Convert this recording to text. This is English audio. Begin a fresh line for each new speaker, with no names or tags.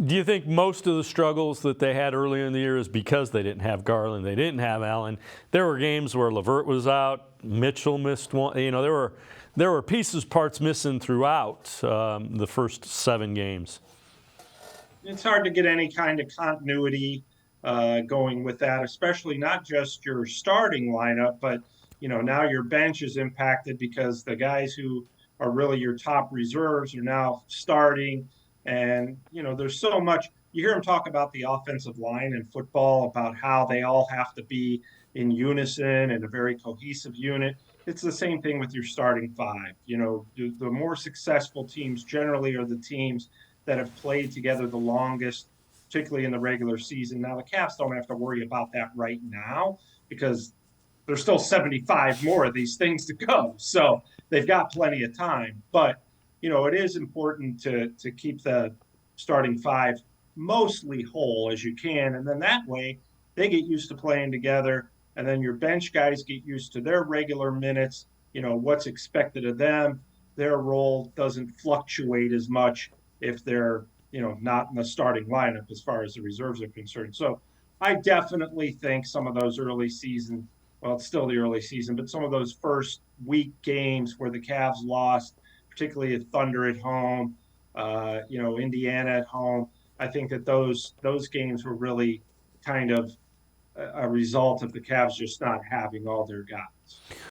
Do you think most of the struggles that they had earlier in the year is because they didn't have Garland, they didn't have Allen? There were games where LeVert was out, Mitchell missed one. There were parts missing throughout the first 7 games.
It's hard to get any kind of continuity going with that, especially not just your starting lineup, but now your bench is impacted because the guys who are really your top reserves are now starting, and there's so much. You hear them talk about the offensive line in football, about how they all have to be in unison and a very cohesive unit. It's the same thing with your starting five. The more successful teams generally are the teams that have played together the longest, particularly in the regular season. Now, the Cavs don't have to worry about that right now because there's still 75 more of these things to go. So they've got plenty of time. But, it is important to keep the starting five mostly whole as you can. And then that way they get used to playing together. And then your bench guys get used to their regular minutes, what's expected of them. Their role doesn't fluctuate as much if they're not in the starting lineup as far as the reserves are concerned. So I definitely think some of those early season, well, it's still the early season, but some of those first week games where the Cavs lost, particularly at Thunder at home, Indiana at home, I think that those games were really kind of a result of the Cavs just not having all their guys.